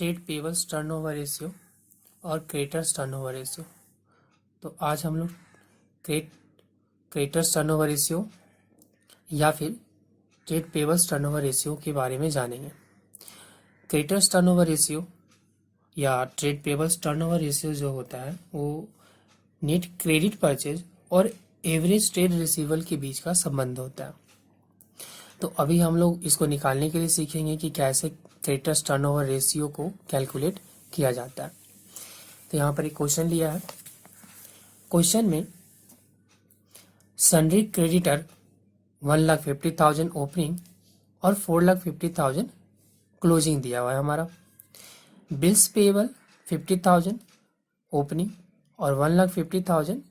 Trade payables turnover ratio और creditors turnover ratio. तो आज हम लोग क्रेडिटर्स टर्नओवर रेशियो या फिर ट्रेड पेबल्स टर्नओवर रेशियो के बारे में जानेंगे। क्रेडिटर्स टर्नओवर रेशियो या ट्रेड पेबल्स टर्नओवर रेशियो जो होता है वो नेट क्रेडिट परचेज और एवरेज ट्रेड रिसीवल के बीच का संबंध होता है। तो अभी हम लोग इसको निकालने के लिए सीखेंगे कि कैसे क्रेडिटर्स टर्नओवर रेशियो को कैलकुलेट किया जाता है। तो यहाँ पर एक क्वेश्चन लिया है। क्वेश्चन में सन्ड्री क्रेडिटर 1,50,000 ओपनिंग और 4,50,000 क्लोजिंग दिया हुआ है हमारा। बिल्स पेबल 50,000 ओपनिंग और 1,50,000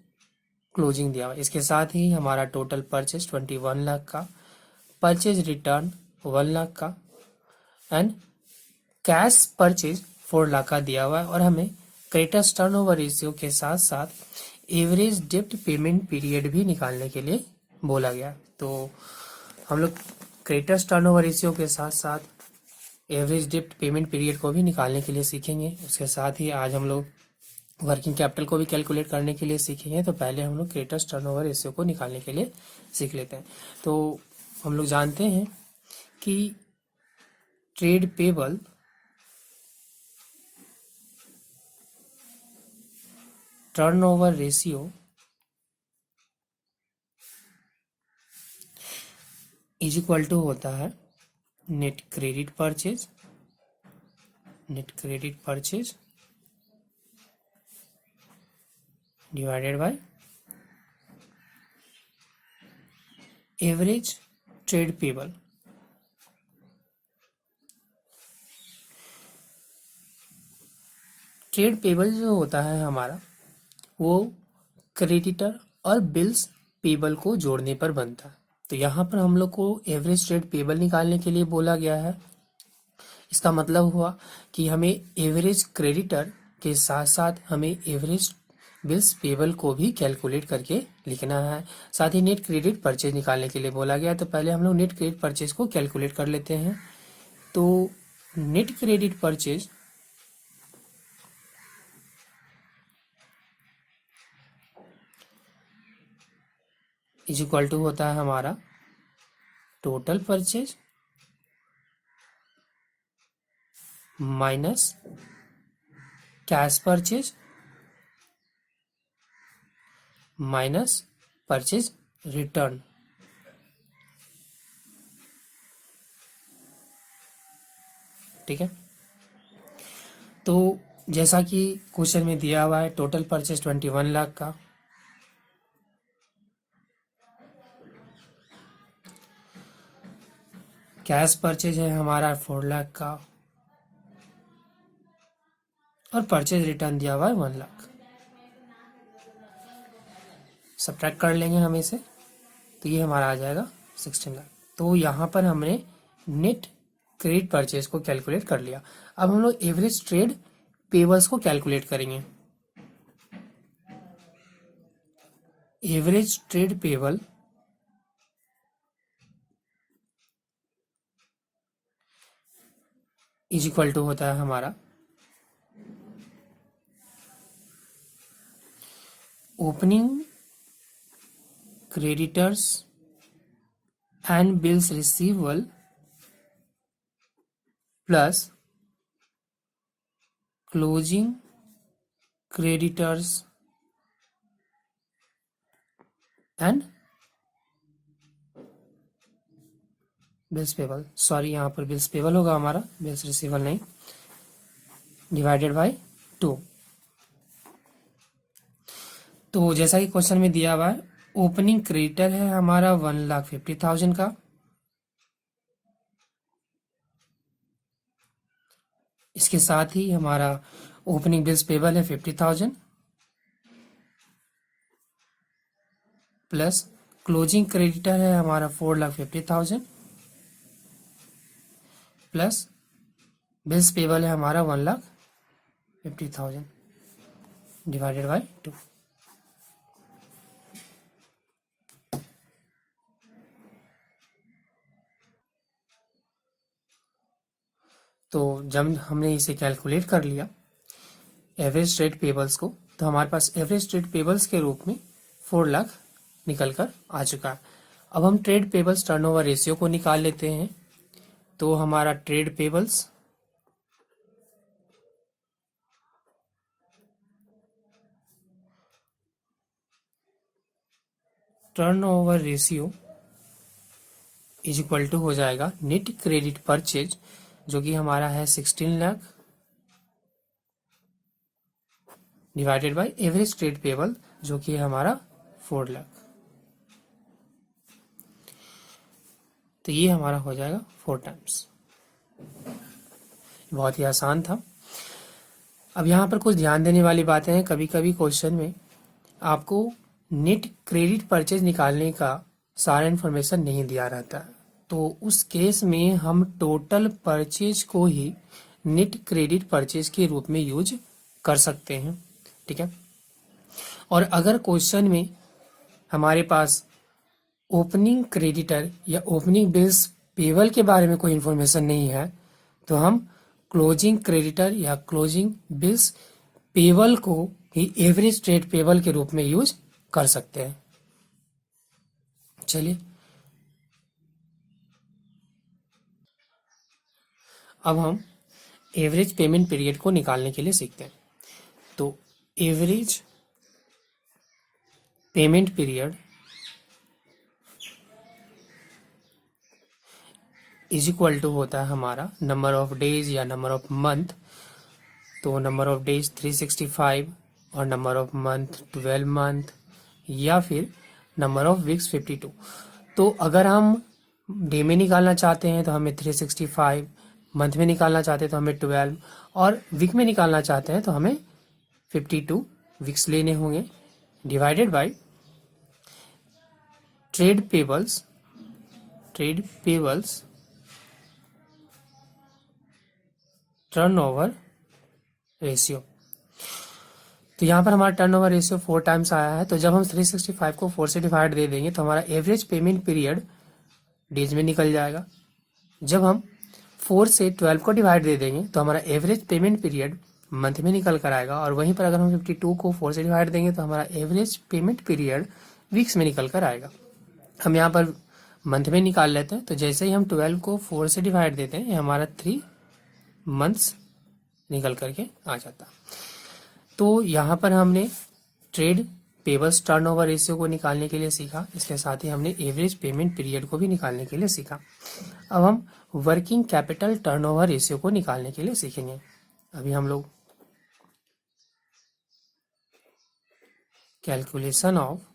क्लोजिंग दिया हुआ है। इसके साथ ही हमारा टोटल परचेज 21 लाख का, परचेज रिटर्न 1 लाख का एंड कैश परचेज 4 लाख का दिया हुआ है। और हमें क्रेडिटर्स टर्नओवर रेशियो के साथ साथ एवरेज डेब्ट पेमेंट पीरियड भी निकालने के लिए बोला गया। तो हम लोग क्रेडिटर्स टर्नओवर रेशियो के साथ साथ एवरेज डेब्ट पेमेंट पीरियड को भी निकालने के लिए सीखेंगे। उसके साथ ही आज हम लोग वर्किंग कैपिटल को भी कैलकुलेट करने के लिए सीखेंगे। तो पहले हम लोग क्रेडिटर्स टर्नओवर रेशियो को निकालने के लिए सीख लेते हैं। तो हम लोग जानते हैं कि trade payable turnover ratio is equal to होता है net credit purchase divided by average trade payable. Trade payable जो होता है हमारा वो क्रेडिटर और बिल्स पेबल को जोड़ने पर बनता है। तो यहाँ पर हम लोग को एवरेज ट्रेड पेबल निकालने के लिए बोला गया है। इसका मतलब हुआ कि हमें एवरेज क्रेडिटर के साथ साथ हमें एवरेज बिल्स पेबल को भी कैलकुलेट करके लिखना है। साथ ही नेट क्रेडिट परचेज निकालने के लिए बोला गया है। तो पहले हम लोग नेट क्रेडिट परचेज को कैलकुलेट कर लेते हैं। तो net credit purchase is equal to होता है हमारा total purchase minus cash purchase minus purchase return. ठीक है। तो जैसा कि क्वेश्चन में दिया हुआ है टोटल परचेज 21 लाख का, कैश परचेज है हमारा 4 लाख का और परचेज रिटर्न दिया हुआ है 1 लाख। सब्ट्रैक्ट कर लेंगे हम इसे तो ये हमारा आ जाएगा 16 लाख। तो यहाँ पर हमने नेट क्रेडिट परचेज को कैलकुलेट कर लिया। अब हम लोग एवरेज ट्रेड पेबल्स को कैलकुलेट करेंगे। Average trade payable is equal to होता है हमारा opening creditors and bills receivable plus closing creditors and bills payable. Sorry, यहाँ पर बिल्स पेबल होगा हमारा, बिल्स रिसीवेबल नहीं, डिवाइडेड बाय 2। तो जैसा कि क्वेश्चन में दिया हुआ है ओपनिंग क्रेडिटर है हमारा 1,50,000 का, इसके साथ ही हमारा ओपनिंग बिल्स पेबल है 50,000 प्लस क्लोजिंग क्रेडिटर है हमारा 4,50,000 प्लस बिल्स पेबल है हमारा 1,50,000 डिवाइडेड बाय 2। तो जब हमने इसे कैलकुलेट कर लिया एवरेज ट्रेड पेबल्स को, तो हमारे पास एवरेज ट्रेड पेबल्स के रूप में 4 लाख निकल कर आ चुका है। अब हम ट्रेड पेबल्स टर्नओवर रेशियो को निकाल लेते हैं। तो हमारा trade payables turnover ratio is equal to हो जाएगा नेट क्रेडिट परचेज, जो कि हमारा है 16 lakh, divided by average trade payable जो कि है हमारा 4 लाख। तो ये हमारा हो जाएगा 4 टाइम्स। बहुत ही आसान था। अब यहाँ पर कुछ ध्यान देने वाली बातें हैं। कभी कभी क्वेश्चन में आपको नेट क्रेडिट परचेज निकालने का सारा इन्फॉर्मेशन नहीं दिया रहता, तो उस केस में हम टोटल परचेज को ही नेट क्रेडिट परचेज के रूप में यूज कर सकते हैं। ठीक है। और अगर क्वेश्चन में हमारे पास ओपनिंग क्रेडिटर या ओपनिंग बिल्स पेबल के बारे में कोई इन्फॉर्मेशन नहीं है, तो हम क्लोजिंग क्रेडिटर या क्लोजिंग बिल्स पेबल को ही एवरेज ट्रेड पेबल के रूप में यूज कर सकते हैं। चलिए अब हम एवरेज पेमेंट पीरियड को निकालने के लिए सीखते हैं। तो average payment period is equal to होता है हमारा नंबर ऑफ डेज या नंबर ऑफ मंथ। तो नंबर ऑफ डेज 365 और नंबर ऑफ मंथ 12 मंथ, या फिर नंबर ऑफ वीक्स 52। तो अगर हम डे में निकालना चाहते हैं तो हमें 365, मंथ में निकालना चाहते हैं तो हमें 12, और वीक में निकालना चाहते हैं तो हमें 52 वीक्स लेने होंगे, divided by trade payables turnover ratio. तो यहाँ पर हमारा टर्नओवर रेशियो 4 टाइम्स आया है। तो जब हम 365 को 4 से डिवाइड दे देंगे तो हमारा एवरेज पेमेंट पीरियड डेज में निकल जाएगा। जब हम 4 से 12 को डिवाइड दे देंगे तो हमारा एवरेज पेमेंट पीरियड मंथ में निकल कर आएगा। और वहीं पर अगर हम 52 को 4 से डिवाइड देंगे तो हमारा एवरेज पेमेंट पीरियड वीक्स में निकल कर आएगा। हम यहाँ पर मंथ में निकाल लेते हैं। तो जैसे ही हम 12 को 4 से डिवाइड देते हैं, ये हमारा 3 मंथ्स निकल करके आ जाता। तो यहाँ पर हमने ट्रेड पेबल्स टर्नओवर रेशियो को निकालने के लिए सीखा, इसके साथ ही हमने एवरेज पेमेंट पीरियड को भी निकालने के लिए सीखा। अब हम वर्किंग कैपिटल टर्नओवर रेशियो को निकालने के लिए सीखेंगे। अभी हम लोग calculation of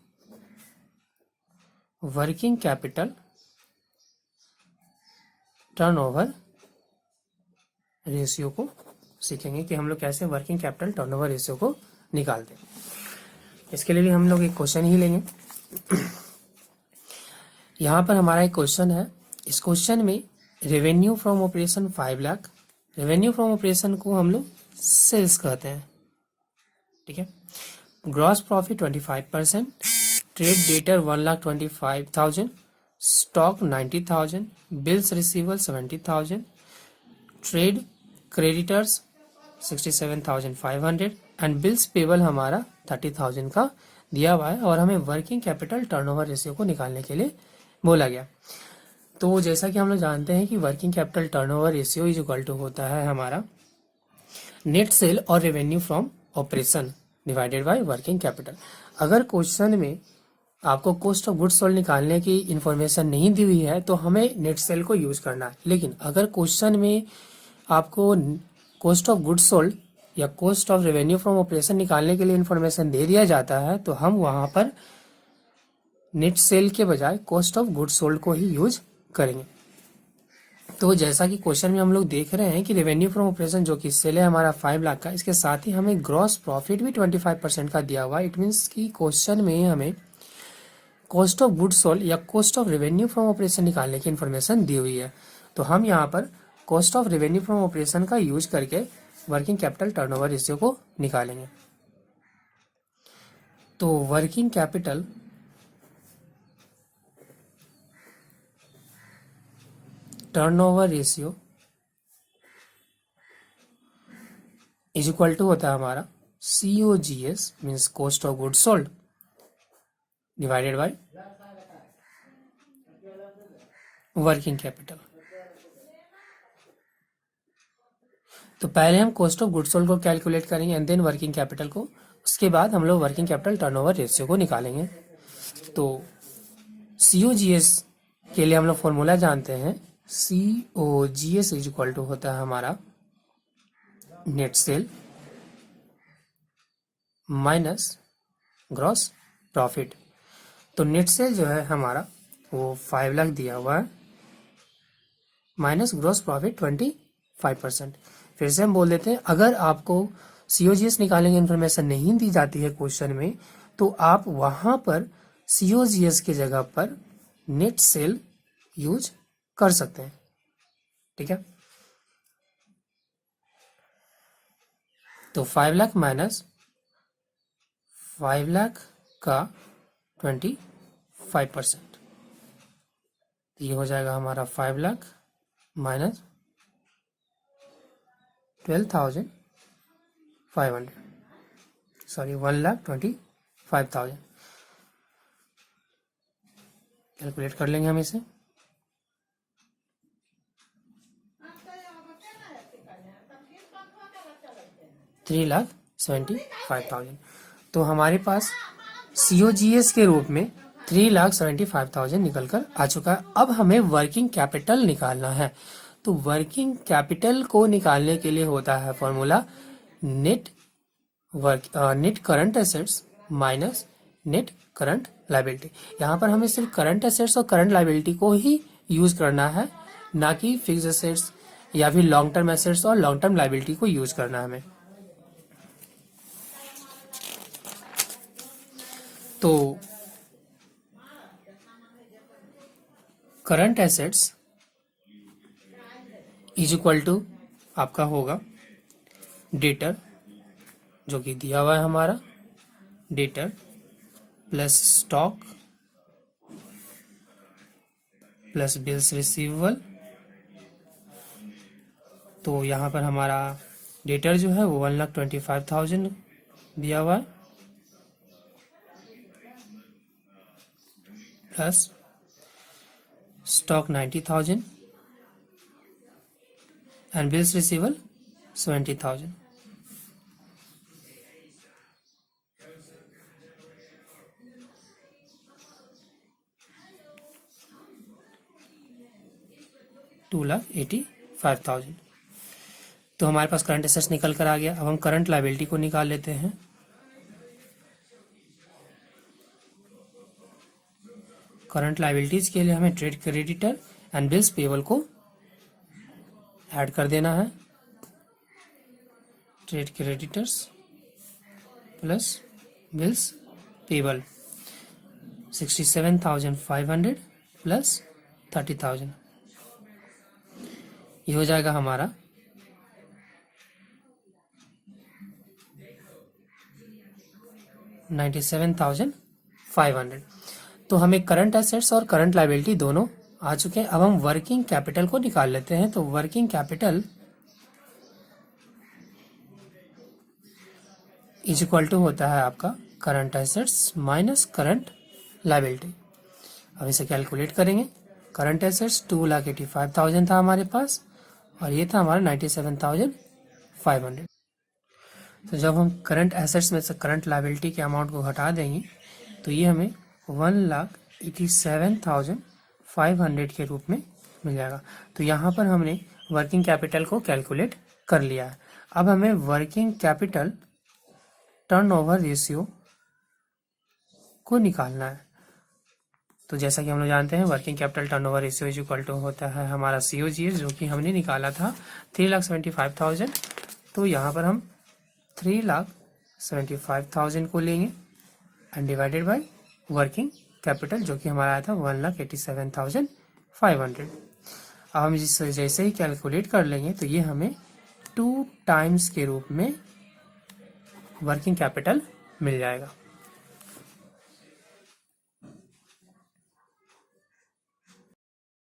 working capital turnover ratio को सीखेंगे कि हम लोग कैसे वर्किंग कैपिटल टर्नओवर रेशियो को निकालते हैं। इसके लिए भी हम लोग एक क्वेश्चन ही लेंगे। यहाँ पर हमारा एक क्वेश्चन है। इस क्वेश्चन में revenue from operation 5 lakh, revenue from operation को हम लोग सेल्स कहते हैं। ठीक है। Gross profit 25%, trade debtor 1,25,000, stock 90,000, bills receivable 70,000, trade creditors 67,500 and bills payable हमारा 30,000 का दिया हुआ है। और हमें वर्किंग कैपिटल टर्नओवर रेशियो को निकालने के लिए बोला गया। तो जैसा कि हम लोग जानते हैं कि working capital turnover ratio is equal to होता है हमारा नेट सेल और revenue from operation divided by working capital. अगर क्वेश्चन में आपको कॉस्ट ऑफ गुड्स सोल्ड निकालने की इन्फॉर्मेशन नहीं दी हुई है तो हमें नेट सेल को यूज करना है। लेकिन अगर क्वेश्चन में आपको कॉस्ट ऑफ गुड्स सोल्ड या cost of revenue from operation निकालने के लिए इन्फॉर्मेशन दे दिया जाता है तो हम वहां पर नेट सेल के बजाय कॉस्ट ऑफ गुड्स सोल्ड को ही यूज करेंगे। तो जैसा कि क्वेश्चन में हम लोग देख रहे हैं कि रेवेन्यू फ्रॉम ऑपरेशन जो कि सेल है हमारा 5 लाख का, इसके साथ ही हमें ग्रॉस प्रॉफिट भी 25% का दिया हुआ है। इट मीन्स कि क्वेश्चन में हमें कॉस्ट ऑफ गुड्स सोल्ड या cost of revenue from operation निकालने की इन्फॉर्मेशन दी हुई है। तो हम यहाँ पर cost of revenue from operation का यूज करके वर्किंग कैपिटल टर्नओवर रेशियो को निकालेंगे। तो working capital turnover ratio is equal to होता है हमारा COGS means cost of good sold divided by working capital. तो पहले हम कॉस्ट ऑफ गुड सोल्ड को कैलकुलेट करेंगे एंड देन वर्किंग कैपिटल को, उसके बाद हम लोग वर्किंग कैपिटल टर्नओवर रेशियो को निकालेंगे। तो COGS के लिए हम लोग फॉर्मूला जानते हैं, COGS इज इक्वल टू होता है हमारा net cell minus gross profit. तो नेट सेल जो है हमारा वो 5 लाख दिया हुआ है माइनस ग्रॉस प्रॉफिट 25%। फिर से हम बोल देते हैं, अगर आपको COGS निकालेंगे इन्फॉर्मेशन नहीं दी जाती है क्वेश्चन में, तो आप वहां पर COGS की जगह पर नेट सेल यूज कर सकते हैं। ठीक है, तो 5 लाख माइनस 5 लाख का 25%, ये हो जाएगा हमारा 5 लाख माइनस 12,500, सॉरी 1,25,000। कैलकुलेट कर लेंगे हम इसे। $3,75,000। तो हमारे पास COGS के रूप में 3,75,000 निकल कर आ चुका है। अब हमें वर्किंग कैपिटल निकालना है। तो वर्किंग कैपिटल को निकालने के लिए होता है formula net current assets minus net current liability. यहाँ पर हमें सिर्फ करंट एसेट्स और करंट लायबिलिटी को ही यूज करना है, ना कि फिक्स एसेट्स या फिर लॉन्ग टर्म एसेट्स और लॉन्ग टर्म लायबिलिटी को यूज करना है हमें। तो current assets is equal to आपका होगा डेटर, जो कि दिया हुआ है हमारा debtor plus stock plus bills receivable. तो यहाँ पर हमारा डेटर जो है वो 1,25,000 दिया हुआ है plus stock 90,000 and bills receivable 70,000। $2,85,000। तो हमारे पास करंट एसेट्स निकल कर आ गया। अब हम करंट लायबिलिटी को निकाल लेते हैं। करंट लायबिलिटीज के लिए हमें trade creditor and bills payable को ऐड कर देना है। Trade creditors plus bills payable 67,500 plus 30,000, ये हो जाएगा हमारा 97,500। तो हमें करंट एसेट्स और करंट लायबिलिटी दोनों आ चुके हैं। अब हम वर्किंग कैपिटल को निकाल लेते हैं। तो working capital is equal to होता है आपका current assets minus current liability. अब इसे कैलकुलेट करेंगे। करंट एसेट्स 2,85,000 था हमारे पास और ये था हमारा 97,500। तो जब हम करंट एसेट्स में से करंट लायबिलिटी के अमाउंट को घटा देंगे तो ये हमें 1,87,500 के रूप में मिल जाएगा। तो यहाँ पर हमने वर्किंग कैपिटल को कैलकुलेट कर लिया है। अब हमें वर्किंग कैपिटल टर्नओवर रेशियो को निकालना है। तो जैसा कि हम लोग जानते हैं working capital turnover ratio is equal to होता है हमारा COGS, जो कि हमने निकाला था 3,75,000। तो यहाँ पर हम 3,75,000 को लेंगे and divided by working capital, जो कि हमारा आया था 1,87,500। अब हम जैसे ही कैलकुलेट कर लेंगे तो ये हमें 2 टाइम्स के रूप में वर्किंग कैपिटल मिल जाएगा।